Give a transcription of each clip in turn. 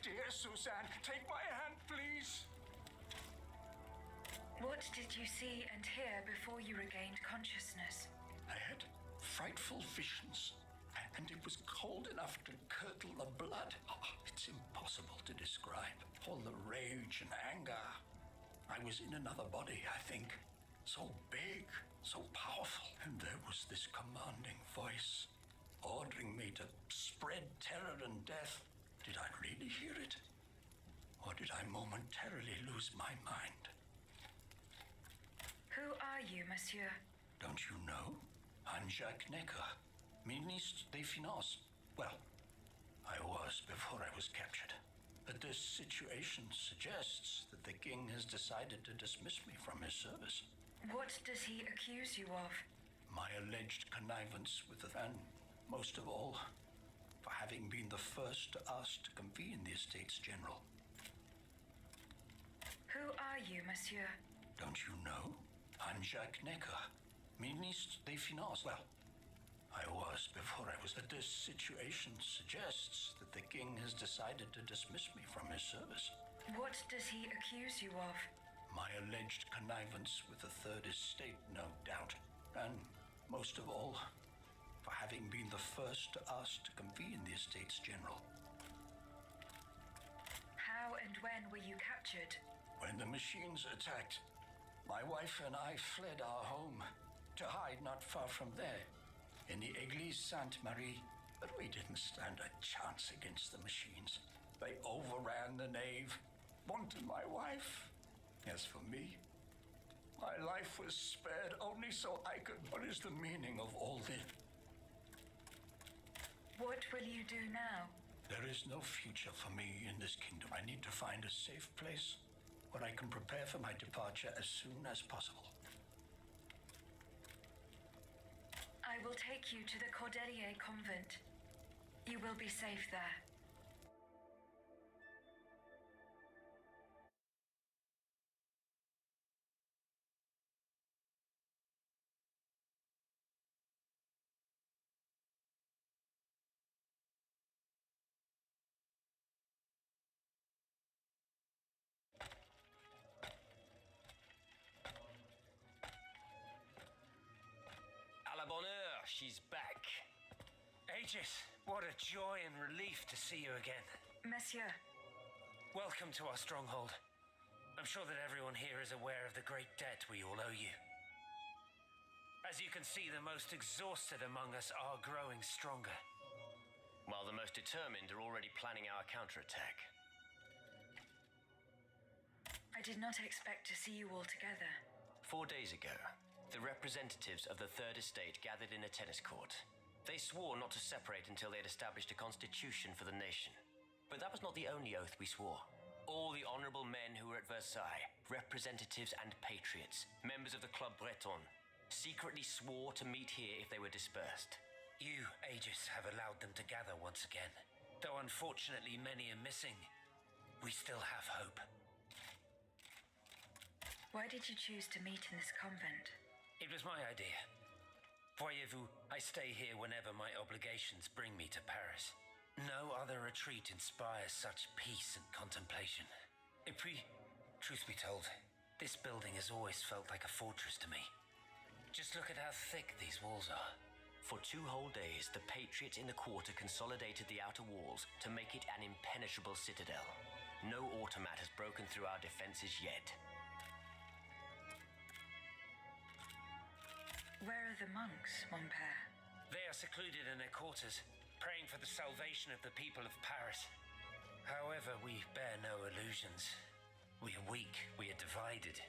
dear Suzanne, take my hand, please. What did you see and hear before you regained consciousness? I had frightful visions, and it was cold enough to curdle the blood. Oh, it's impossible to describe. All the rage and anger. I was in another body, I think. So big, so powerful. And there was this commanding voice, ordering me to spread terror and death. Did I really hear it? Or did I momentarily lose my mind? Who are you, monsieur? Don't you know? I'm Jacques Necker, Ministre des Finances. Well, I was before I was captured. But this situation suggests that the king has decided to dismiss me from his service. What does he accuse you of? My alleged connivance with the and most of all, for having been the first to ask to convene the Estates General. Who are you, monsieur? Don't you know? I'm Jacques Necker, Ministre des Finances. Well, I was before I was. But this situation suggests that the king has decided to dismiss me from his service. What does he accuse you of? My alleged connivance with the Third Estate, no doubt. And most of all, for having been the first to ask to convene the Estates General. How and when were you captured? When the machines attacked, my wife and I fled our home to hide not far from there, in the Église Sainte-Marie. But we didn't stand a chance against the machines. They overran the nave, wanted my wife. As for me, my life was spared only so I could. What is the meaning of all this? What will you do now? There is no future for me in this kingdom. I need to find a safe place where I can prepare for my departure as soon as possible. I will take you to the Cordelier convent. You will be safe there. À la bonne heure, she's back. Aegis, what a joy and relief to see you again. Monsieur, Welcome to our stronghold. I'm sure that everyone here is aware of the great debt we all owe you. As you can see, the most exhausted among us are growing stronger. While the most determined are already planning our counterattack. I did not expect to see you all together. 4 days ago, the representatives of the Third Estate gathered in a tennis court. They swore not to separate until they had established a constitution for the nation. But that was not the only oath we swore. All the honorable men who were at Versailles, representatives and patriots, members of the Club Breton, secretly swore to meet here if they were dispersed. You, Aegis, have allowed them to gather once again. Though unfortunately many are missing, we still have hope. Why did you choose to meet in this convent? It was my idea. Voyez-vous, I stay here whenever my obligations bring me to Paris. No other retreat inspires such peace and contemplation. Et puis, truth be told, this building has always felt like a fortress to me. Just look at how thick these walls are. For 2 whole days, the patriots in the quarter consolidated the outer walls to make it an impenetrable citadel. No automat has broken through our defenses yet. Where are the monks, mon père? They are secluded in their quarters, praying for the salvation of the people of Paris. However, we bear no illusions. We are weak, we are divided.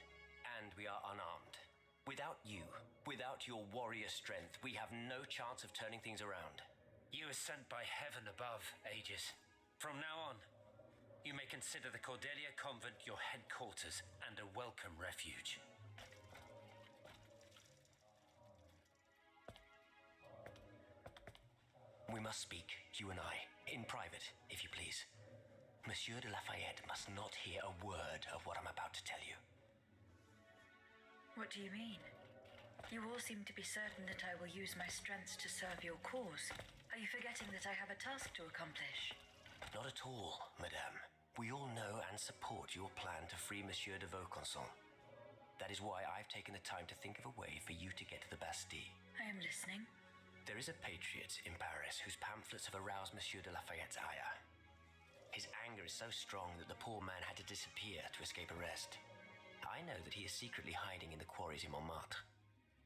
And we are unarmed. Without you, without your warrior strength, we have no chance of turning things around. You are sent by heaven above, Aegis. From now on, you may consider the Cordelier convent your headquarters and a welcome refuge. We must speak, you and I, in private, if you please. Monsieur de Lafayette must not hear a word of what I'm about to tell you. What do you mean? You all seem to be certain that I will use my strengths to serve your cause. Are you forgetting that I have a task to accomplish? Not at all, madame. We all know and support your plan to free Monsieur de Vaucanson. That is why I've taken the time to think of a way for you to get to the Bastille. I am listening. There is a patriot in Paris whose pamphlets have aroused Monsieur de Lafayette's ire. His anger is so strong that the poor man had to disappear to escape arrest. I know that he is secretly hiding in the quarries in Montmartre.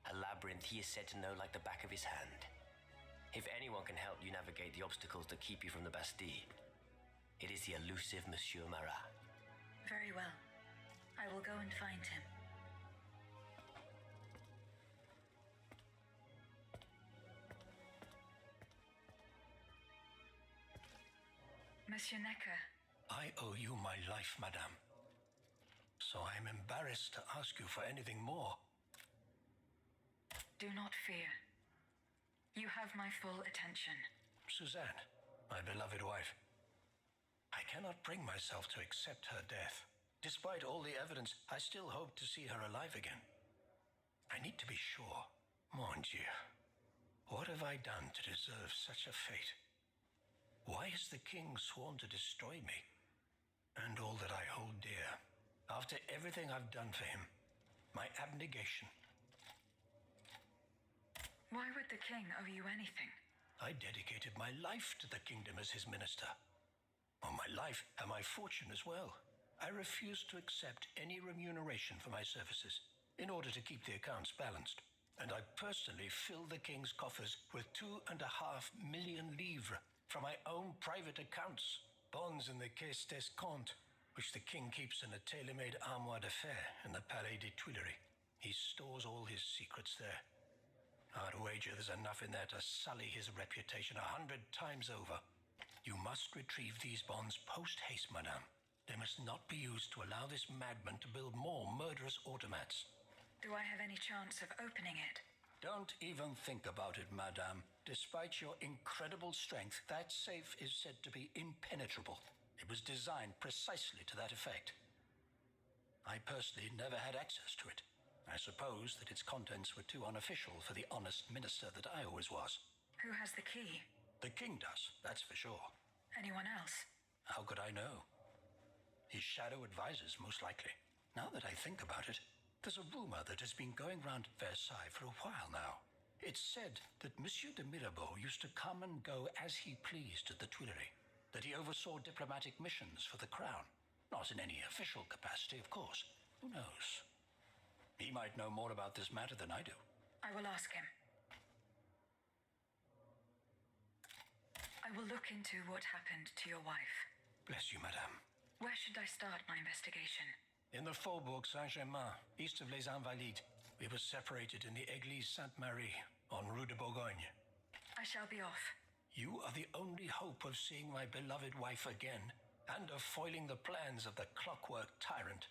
A labyrinth he is said to know like the back of his hand. If anyone can help you navigate the obstacles that keep you from the Bastille, it is the elusive Monsieur Marat. Very well. I will go and find him. Monsieur Necker. I owe you my life, madame. So I am embarrassed to ask you for anything more. Do not fear. You have my full attention. Suzanne, my beloved wife. I cannot bring myself to accept her death. Despite all the evidence, I still hope to see her alive again. I need to be sure. Mon Dieu. What have I done to deserve such a fate? Why has the king sworn to destroy me? And all that I hold dear. After everything I've done for him. My abnegation. Why would the king owe you anything? I dedicated my life to the kingdom as his minister. Well, my life and my fortune as well. I refuse to accept any remuneration for my services in order to keep the accounts balanced. And I personally fill the king's coffers with 2.5 million livres from my own private accounts. Bonds in the Caisse d'Escompte, which the king keeps in a tailor-made armoire de fer in the Palais des Tuileries. He stores all his secrets there. I'd wager there's enough in there to sully his reputation 100 times over. You must retrieve these bonds post-haste, madame. They must not be used to allow this madman to build more murderous automats. Do I have any chance of opening it? Don't even think about it, madame. Despite your incredible strength, that safe is said to be impenetrable. It was designed precisely to that effect. I personally never had access to it. I suppose that its contents were too unofficial for the honest minister that I always was. Who has the key? The king does, that's for sure. Anyone else? How could I know? His shadow advisors, most likely. Now that I think about it, there's a rumor that has been going round Versailles for a while now. It's said that Monsieur de Mirabeau used to come and go as he pleased at the Tuileries, that he oversaw diplomatic missions for the crown. Not in any official capacity, of course. Who knows? He might know more about this matter than I do. I will ask him. I will look into what happened to your wife. Bless you, madame. Where should I start my investigation? In the Faubourg Saint-Germain, east of Les Invalides. We were separated in the Église Sainte-Marie, on Rue de Bourgogne. I shall be off. You are the only hope of seeing my beloved wife again, and of foiling the plans of the clockwork tyrant.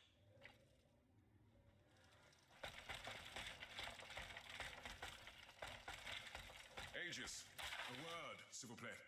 Aegis, a word, s'il vous plaît.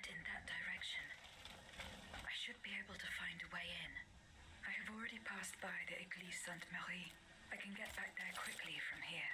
in that direction. I should be able to find a way in. I have already passed by the Église Sainte-Marie. I can get back there quickly from here.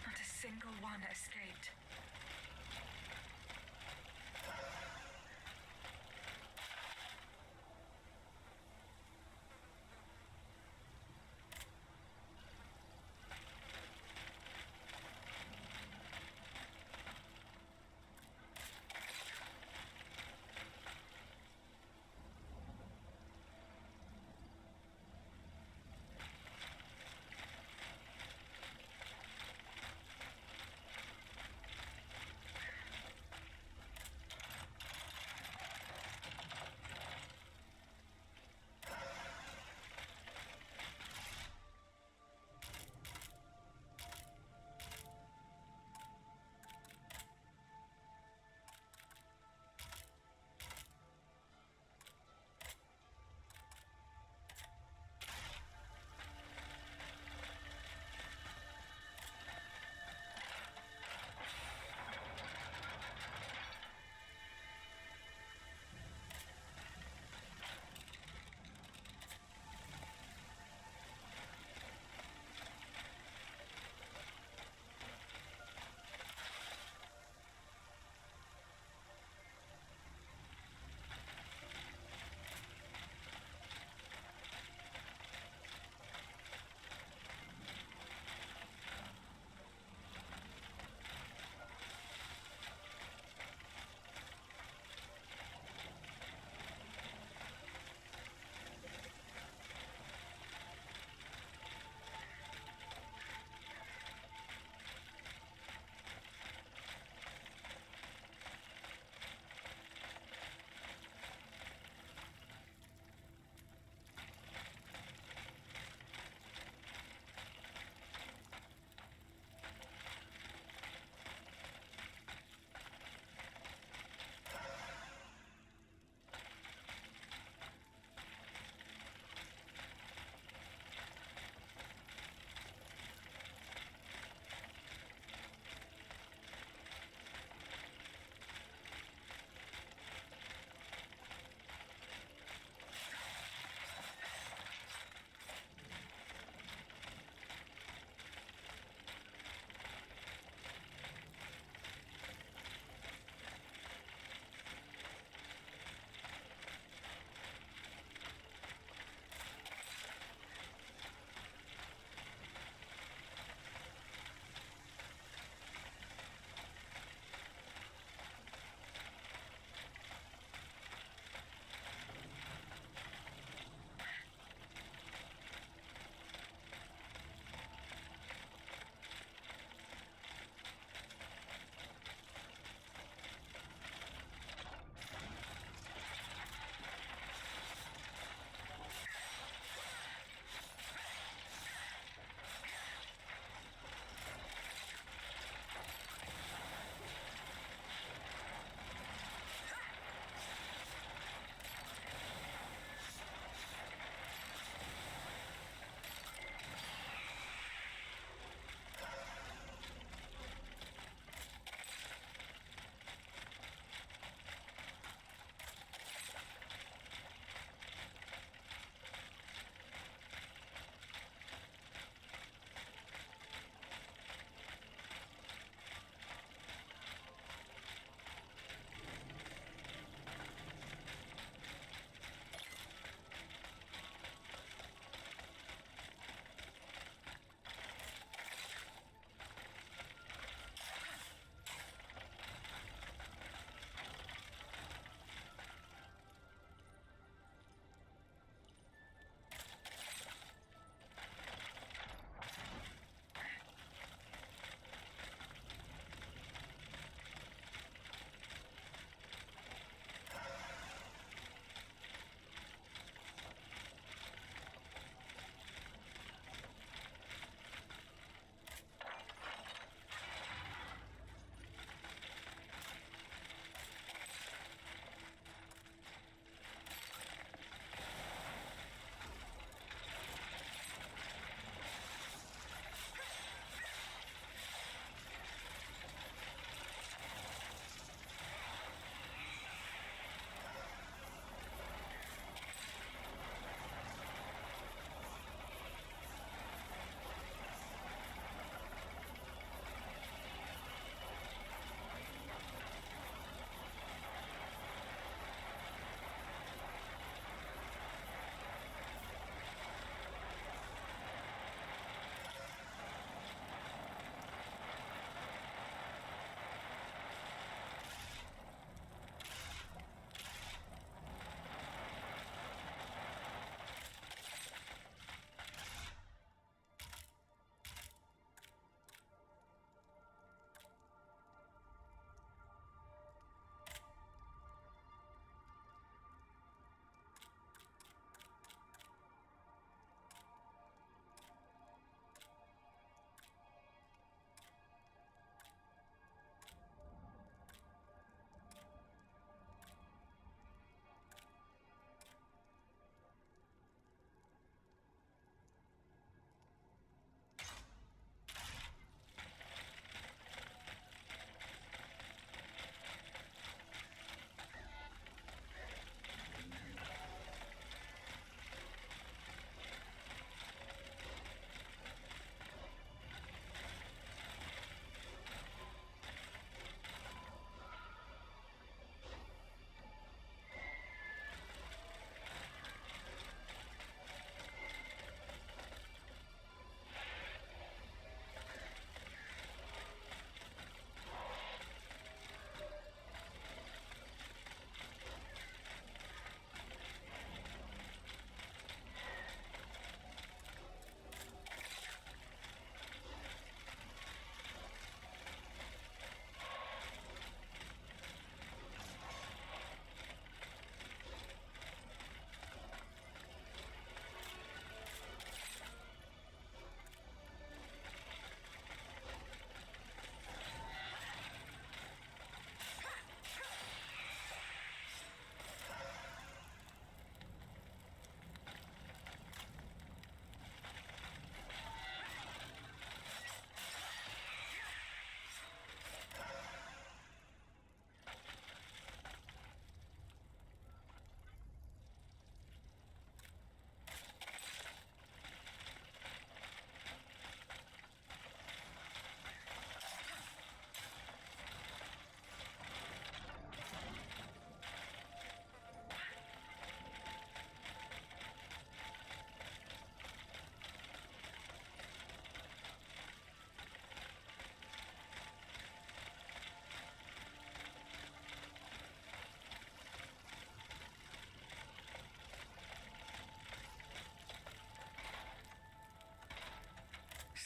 Not a single one escaped.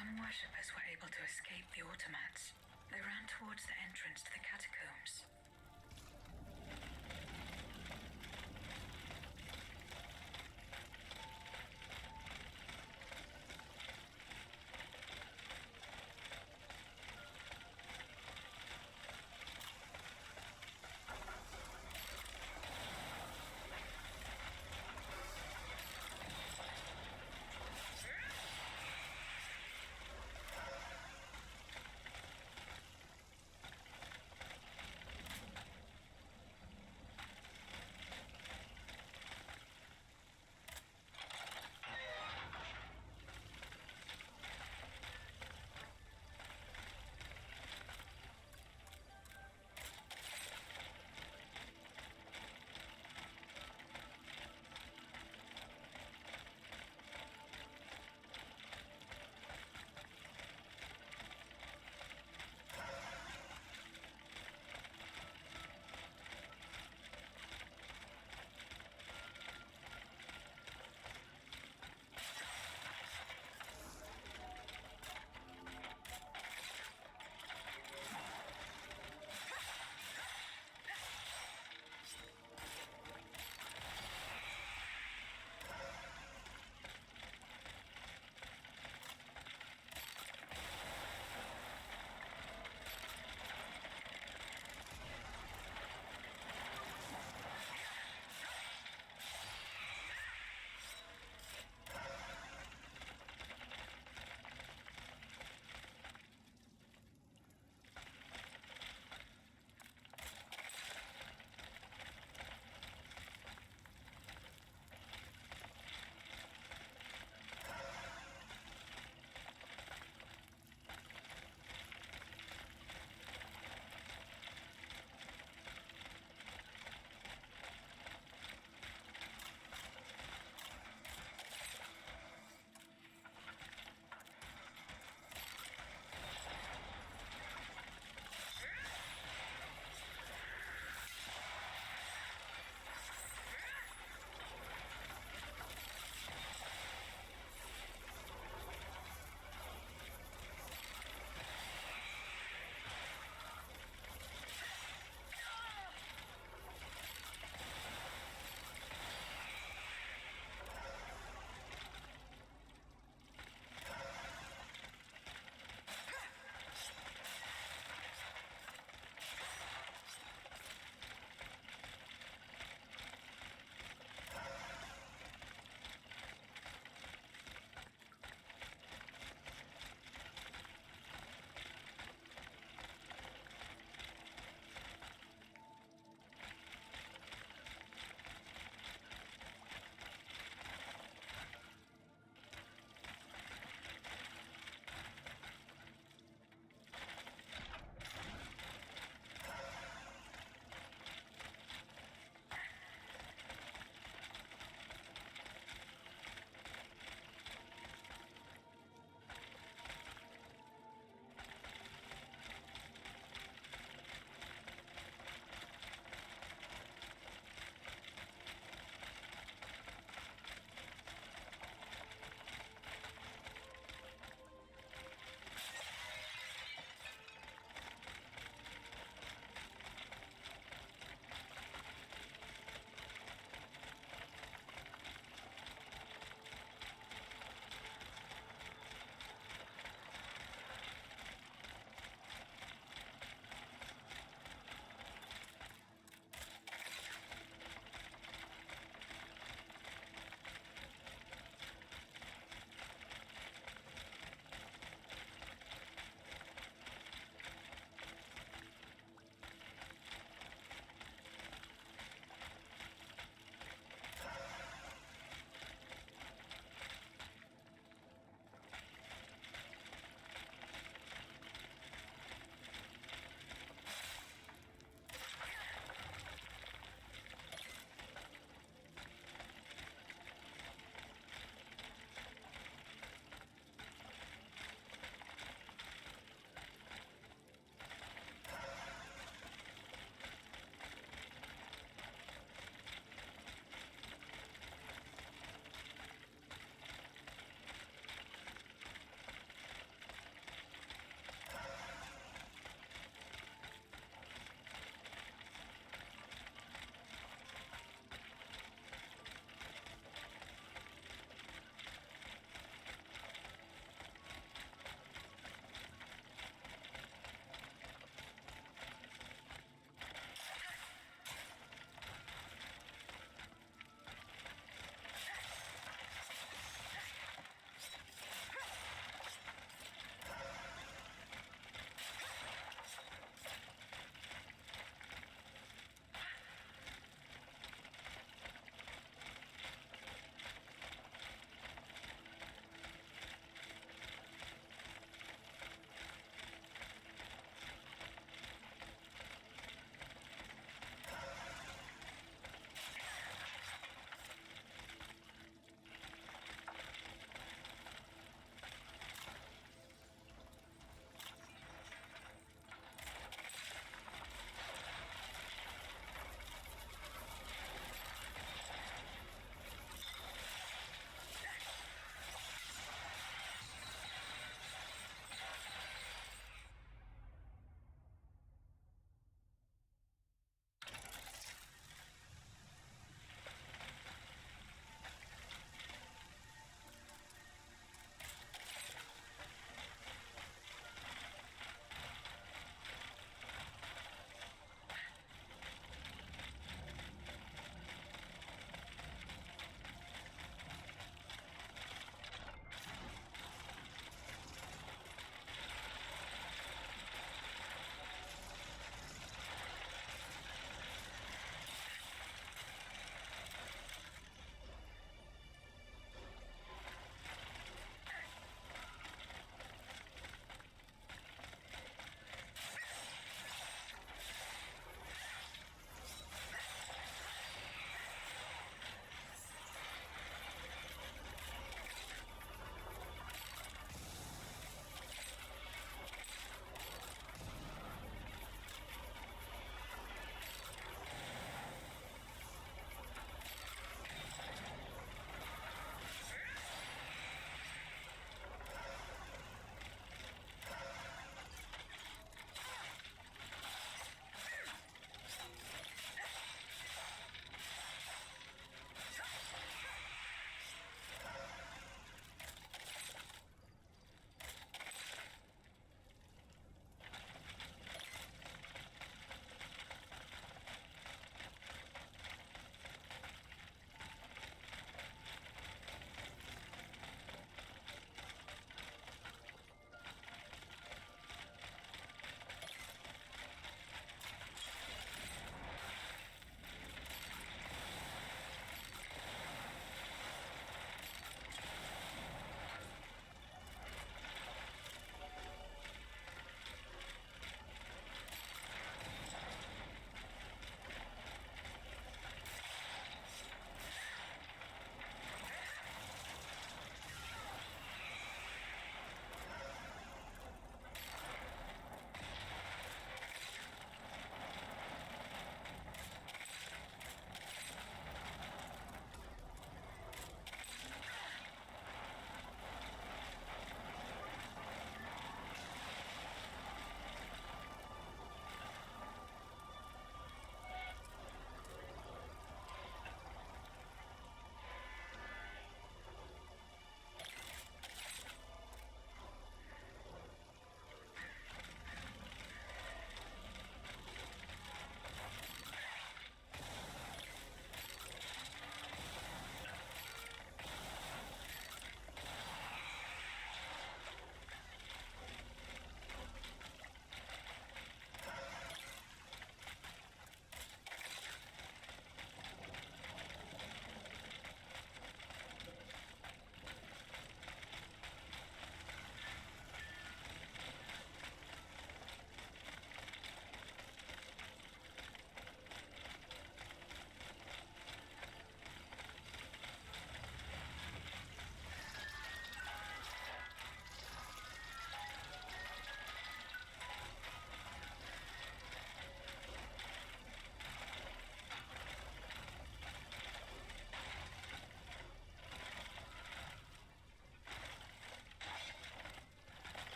Some worshippers were able to escape the automats. They ran towards the entrance to the catacombs.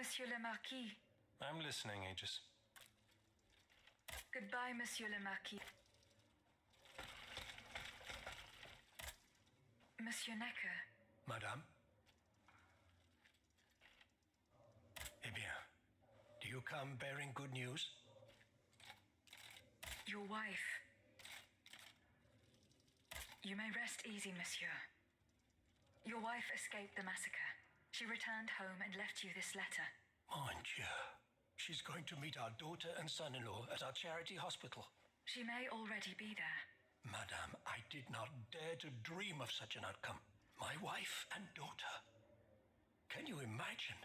Monsieur le Marquis. I'm listening, Aegis. Goodbye, Monsieur le Marquis. Monsieur Necker. Madame? Eh bien, do you come bearing good news? Your wife. You may rest easy, monsieur. Your wife escaped the massacre. She returned home and left you this letter. Mon Dieu. She's going to meet our daughter and son-in-law at our charity hospital. She may already be there. Madame, I did not dare to dream of such an outcome. My wife and daughter. Can you imagine?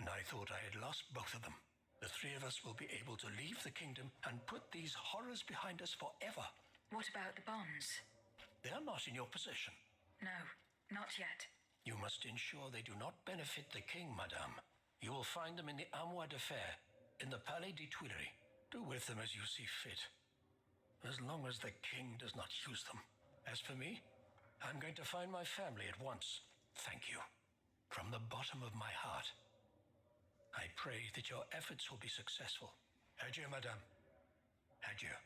And I thought I had lost both of them. The three of us will be able to leave the kingdom and put these horrors behind us forever. What about the bonds? They are not in your possession. No, not yet. You must ensure they do not benefit the king, madame. You will find them in the Armoire de Fer, in the Palais des Tuileries. Do with them as you see fit. As long as the king does not use them. As for me, I'm going to find my family at once. Thank you. From the bottom of my heart. I pray that your efforts will be successful. Adieu, madame. Adieu.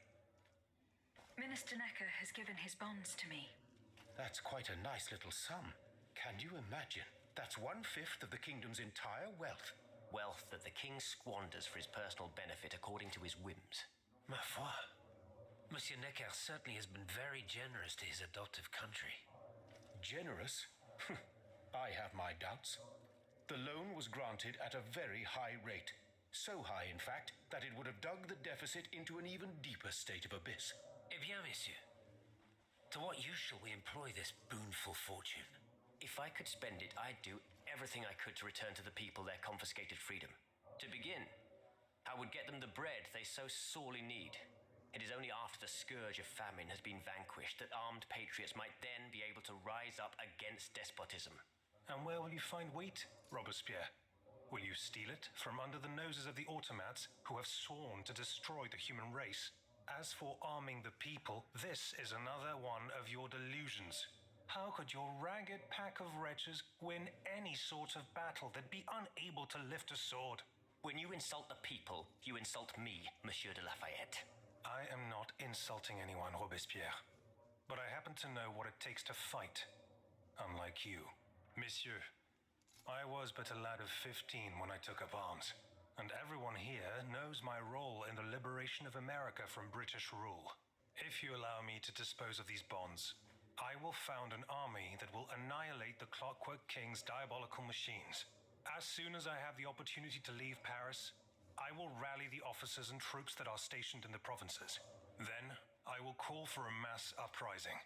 Minister Necker has given his bonds to me. That's quite a nice little sum. Can you imagine? That's 1/5 of the kingdom's entire wealth. Wealth that the king squanders for his personal benefit according to his whims. Ma foi. Monsieur Necker certainly has been very generous to his adoptive country. Generous? I have my doubts. The loan was granted at a very high rate. So high, in fact, that it would have dug the deficit into an even deeper state of abyss. Eh bien, messieurs. To what use shall we employ this boonful fortune? If I could spend it, I'd do everything I could to return to the people their confiscated freedom. To begin, I would get them the bread they so sorely need. It is only after the scourge of famine has been vanquished that armed patriots might then be able to rise up against despotism. And where will you find wheat, Robespierre? Will you steal it from under the noses of the automats who have sworn to destroy the human race? As for arming the people, this is another one of your delusions. How could your ragged pack of wretches win any sort of battle? They'd be unable to lift a sword. When you insult the people, you insult me, Monsieur de Lafayette. I am not insulting anyone, Robespierre. But I happen to know what it takes to fight. Unlike you. Monsieur, I was but a lad of 15 when I took up arms. And everyone here knows my role in the liberation of America from British rule. If you allow me to dispose of these bonds, I will found an army that will annihilate the Clockwork King's diabolical machines. As soon as I have the opportunity to leave Paris, I will rally the officers and troops that are stationed in the provinces. Then, I will call for a mass uprising.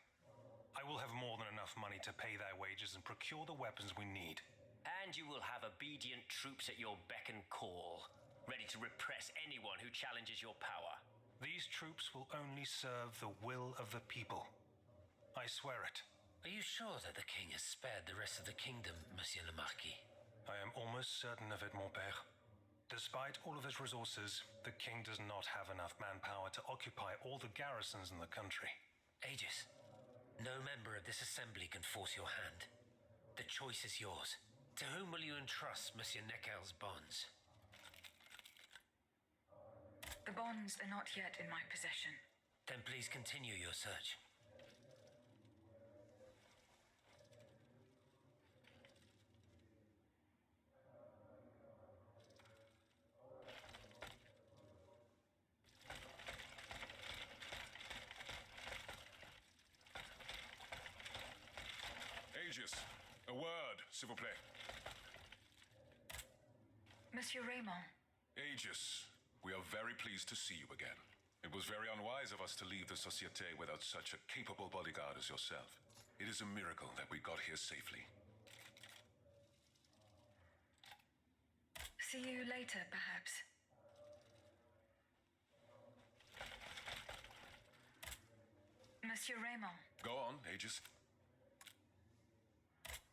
I will have more than enough money to pay their wages and procure the weapons we need. And you will have obedient troops at your beck and call, ready to repress anyone who challenges your power. These troops will only serve the will of the people. I swear it. Are you sure that the king has spared the rest of the kingdom, Monsieur le Marquis? I am almost certain of it, mon père. Despite all of his resources, the king does not have enough manpower to occupy all the garrisons in the country. Aegis, no member of this assembly can force your hand. The choice is yours. To whom will you entrust Monsieur Necker's bonds? The bonds are not yet in my possession. Then please continue your search. Aegis, a word, s'il vous plaît. Monsieur Raymond. Aegis, we are very pleased to see you again. It was very unwise of us to leave the Société without such a capable bodyguard as yourself. It is a miracle that we got here safely. See you later, perhaps. Monsieur Raymond. Go on, Aegis.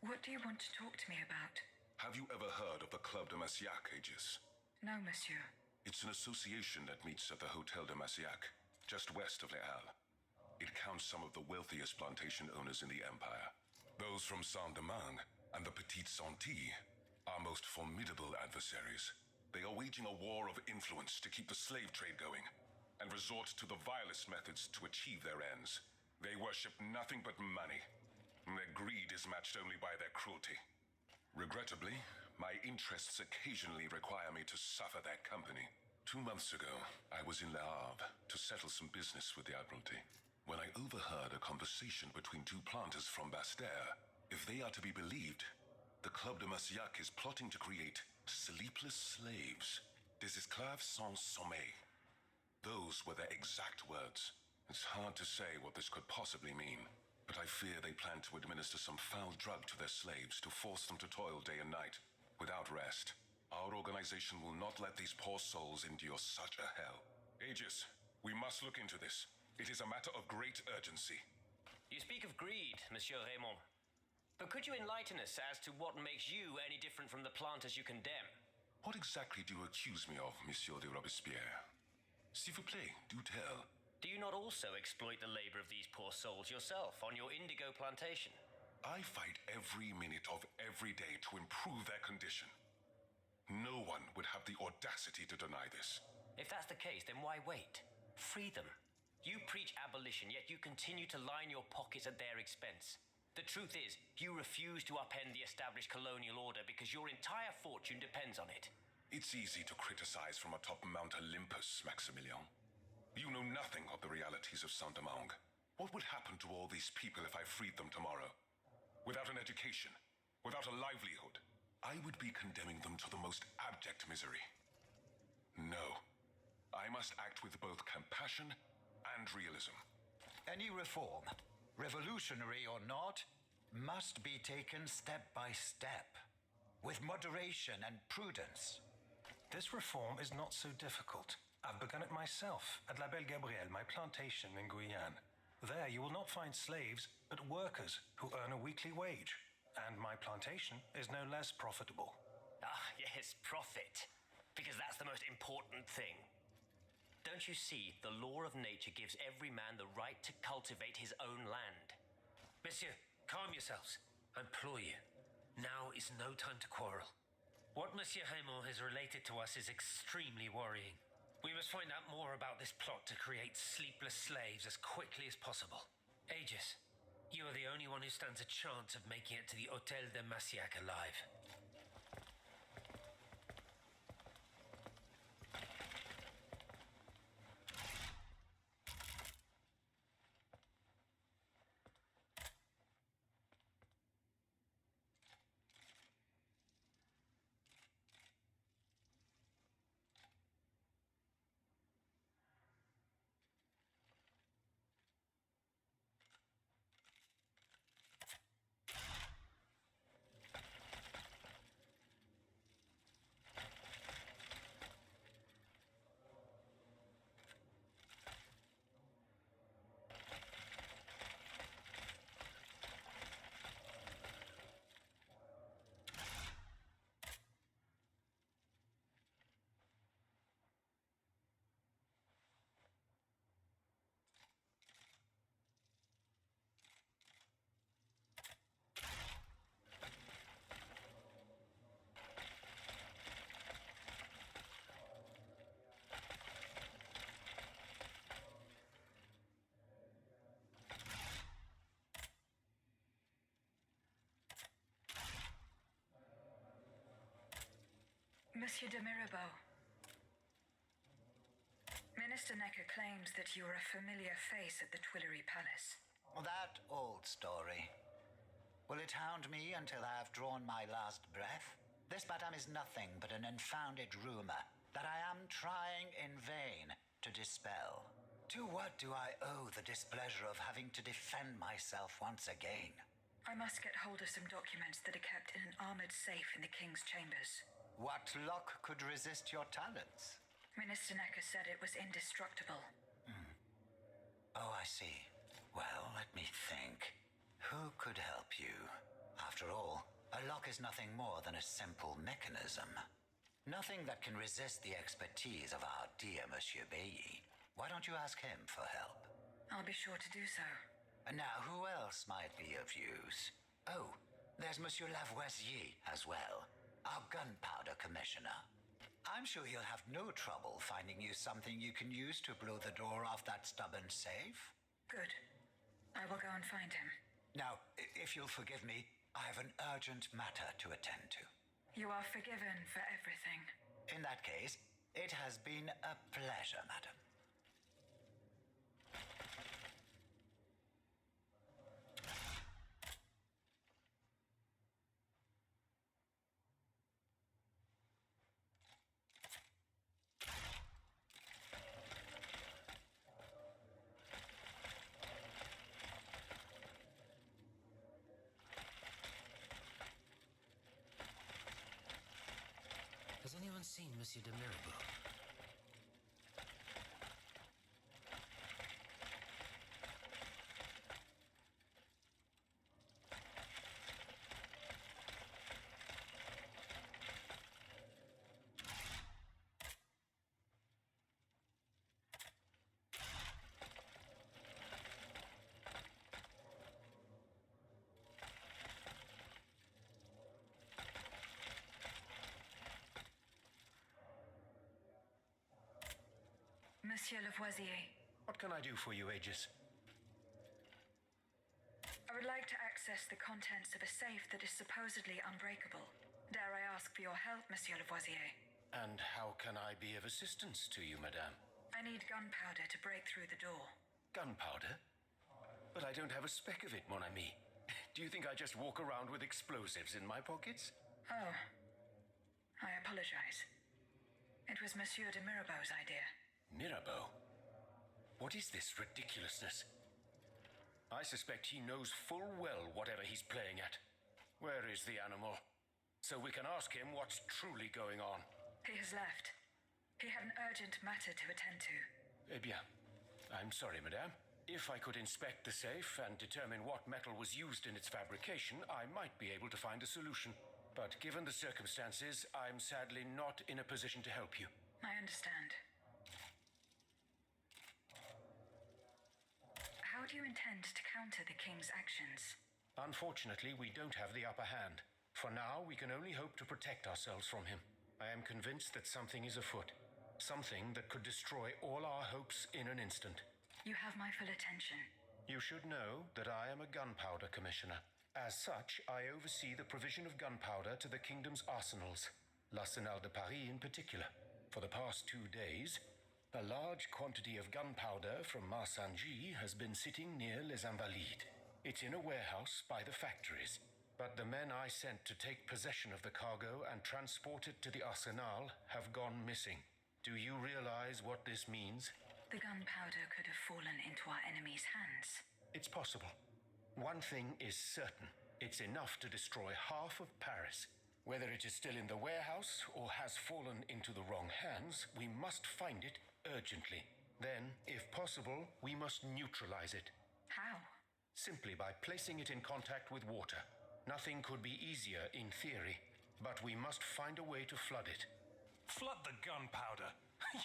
What do you want to talk to me about? Have you ever heard of the Club de Massiac, Aegis? No, monsieur. It's an association that meets at the Hotel de Massiac, just west of Les Halles. It counts some of the wealthiest plantation owners in the empire. Those from Saint-Domingue and the Petite Santilles are our most formidable adversaries. They are waging a war of influence to keep the slave trade going, and resort to the vilest methods to achieve their ends. They worship nothing but money, and their greed is matched only by their cruelty. Regrettably, my interests occasionally require me to suffer their company. 2 months ago, I was in Le Havre to settle some business with the Admiralty, when I overheard a conversation between two planters from Bastère. If they are to be believed, the Club de Massiac is plotting to create sleepless slaves, des esclaves sans sommeil. Those were their exact words. It's hard to say what this could possibly mean, but I fear they plan to administer some foul drug to their slaves to force them to toil day and night, without rest. Our organization will not let these poor souls endure such a hell. Aegis, we must look into this. It is a matter of great urgency. You speak of greed, Monsieur Raymond. But could you enlighten us as to what makes you any different from the planters you condemn? What exactly do you accuse me of, Monsieur de Robespierre? S'il vous plaît, do tell. Do you not also exploit the labor of these poor souls yourself on your indigo plantation? I fight every minute of every day to improve their condition. No one would have the audacity to deny this. If that's the case, then why wait? Free them. You preach abolition, yet you continue to line your pockets at their expense. The truth is, you refuse to upend the established colonial order because your entire fortune depends on it. It's easy to criticize from atop Mount Olympus, Maximilian. You know nothing of the realities of Saint-Domingue. What would happen to all these people if I freed them tomorrow? Without an education, without a livelihood, I would be condemning them to the most abject misery. No. I must act with both compassion and realism. Any reform, revolutionary or not, must be taken step by step, with moderation and prudence. This reform is not so difficult. I've begun it myself at La Belle Gabrielle, my plantation in Guyane. There you will not find slaves, but workers who earn a weekly wage. And my plantation is no less profitable. Ah, yes, profit. Because that's the most important thing. Don't you see, the law of nature gives every man the right to cultivate his own land. Monsieur, calm yourselves. I implore you. Now is no time to quarrel. What Monsieur Raymond has related to us is extremely worrying. We must find out more about this plot to create sleepless slaves as quickly as possible. Aegis, you are the only one who stands a chance of making it to the Hôtel de Massiac alive. Monsieur de Mirabeau. Minister Necker claims that you are a familiar face at the Tuileries Palace. That old story. Will it hound me until I have drawn my last breath? This, madame, is nothing but an unfounded rumor that I am trying in vain to dispel. To what do I owe the displeasure of having to defend myself once again? I must get hold of some documents that are kept in an armored safe in the King's chambers. What luck could resist your talents? Minister Necker said it was indestructible. Oh, I see. Well, let me think. Who could help you? After all, a lock is nothing more than a simple mechanism. Nothing that can resist the expertise of our dear Monsieur Bailly. Why don't you ask him for help? I'll be sure to do so. Now, who else might be of use? Oh, there's Monsieur Lavoisier as well. our gunpowder commissioner. I'm sure he'll have no trouble finding you something you can use to blow the door off that stubborn safe. Good. I will go and find him. Now, if you'll forgive me, I have an urgent matter to attend to. You are forgiven for everything. In that case, it has been a pleasure, madam. Has anyone seen Monsieur de Mirabeau? Monsieur Lavoisier, What can I do for you, Aegis? I would like to access the contents of a safe that is supposedly unbreakable. Dare I ask for your help, Monsieur Lavoisier? And how can I be of assistance to you, madame? I need gunpowder to break through the door. Gunpowder? But I don't have a speck of it, mon ami. Do you think I just walk around with explosives in my pockets? Oh. I apologize. It was Monsieur de Mirabeau's idea. Mirabeau? What is this ridiculousness? I suspect he knows full well whatever he's playing at. Where is the animal? So we can ask him what's truly going on. He has left. He had an urgent matter to attend to. Eh bien, I'm sorry, madame. If I could inspect the safe and determine what metal was used in its fabrication, I might be able to find a solution. But given the circumstances, I'm sadly not in a position to help you. I understand. How do you intend to counter the king's actions? Unfortunately, we don't have the upper hand. For now, we can only hope to protect ourselves from him. I am convinced that something is afoot. Something that could destroy all our hopes in an instant. You have my full attention. You should know that I am a gunpowder commissioner. As such, I oversee the provision of gunpowder to the kingdom's arsenals, l'Arsenal de Paris in particular. For the past 2 days, a large quantity of gunpowder from Marsangy has been sitting near Les Invalides. It's in a warehouse by the factories. But the men I sent to take possession of the cargo and transport it to the Arsenal have gone missing. Do you realize what this means? The gunpowder could have fallen into our enemy's hands. It's possible. One thing is certain. It's enough to destroy half of Paris. Whether it is still in the warehouse or has fallen into the wrong hands, we must find it urgently. Then, if possible, we must neutralize it. How? Simply by placing it in contact with water. Nothing could be easier in theory, but we must find a way to flood it. Flood the gunpowder?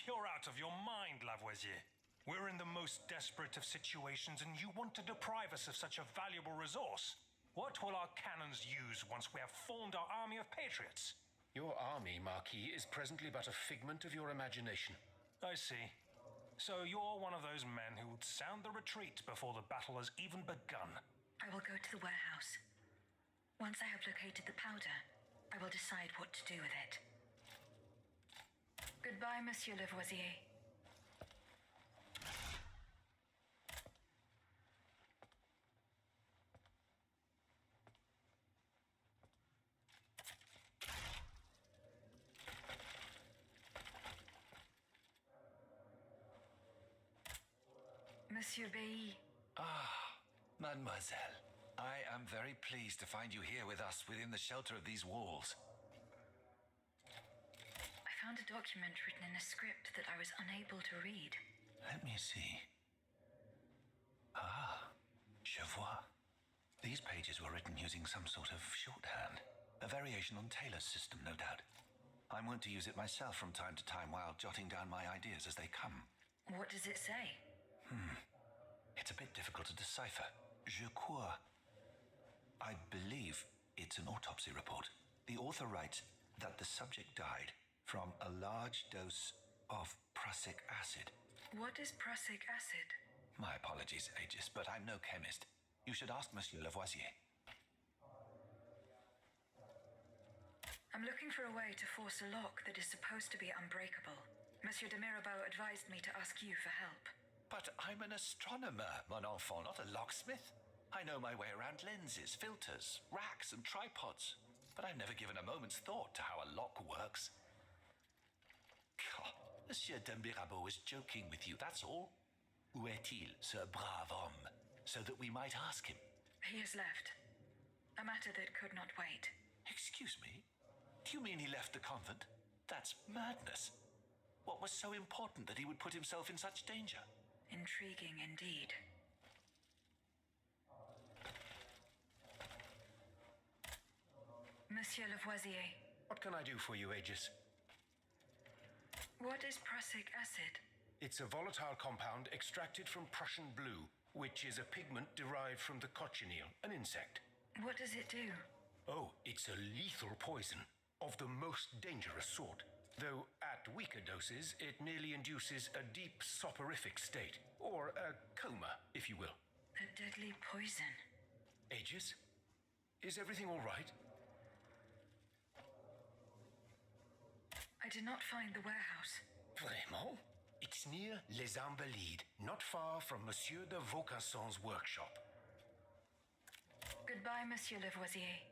You're out of your mind, Lavoisier. We're in the most desperate of situations, and you want to deprive us of such a valuable resource. What will our cannons use once we have formed our army of patriots? Your army, Marquis, is presently but a figment of your imagination. I see. So you're one of those men who would sound the retreat before the battle has even begun. I will go to the warehouse. Once I have located the powder, I will decide what to do with it. Goodbye, Monsieur Lavoisier. Monsieur Bailly. Ah, mademoiselle. I am very pleased to find you here with us within the shelter of these walls. I found a document written in a script that I was unable to read. Let me see. Ah, je vois. These pages were written using some sort of shorthand. A variation on Taylor's system, no doubt. I'm wont to use it myself from time to time while jotting down my ideas as they come. What does it say? It's a bit difficult to decipher. Je crois. I believe it's an autopsy report. The author writes, that the subject died from a large dose of prussic acid. What is prussic acid? My apologies, Aegis, but I'm no chemist. You should ask Monsieur Lavoisier. I'm looking for a way to force a lock that is supposed to be unbreakable. Monsieur de Mirabeau advised me to ask you for help. But I'm an astronomer, mon enfant, not a locksmith. I know my way around lenses, filters, racks, and tripods. But I've never given a moment's thought to how a lock works. God, Monsieur de Mirabeau is joking with you, that's all. Où est-il, ce brave homme? So that we might ask him. He has left. A matter that could not wait. Excuse me? Do you mean he left the convent? That's madness. What was so important that he would put himself in such danger? Intriguing indeed. Monsieur Lavoisier. What can I do for you, Aegis? What is prussic acid? It's a volatile compound extracted from Prussian blue, which is a pigment derived from the cochineal, an insect. What does it do? Oh, it's a lethal poison of the most dangerous sort. Though at weaker doses, it merely induces a deep soporific state, or a coma, if you will. A deadly poison. Aegis, is everything all right? I did not find the warehouse. Vraiment? It's near Les Invalides, not far from Monsieur de Vaucanson's workshop. Goodbye, Monsieur Lavoisier.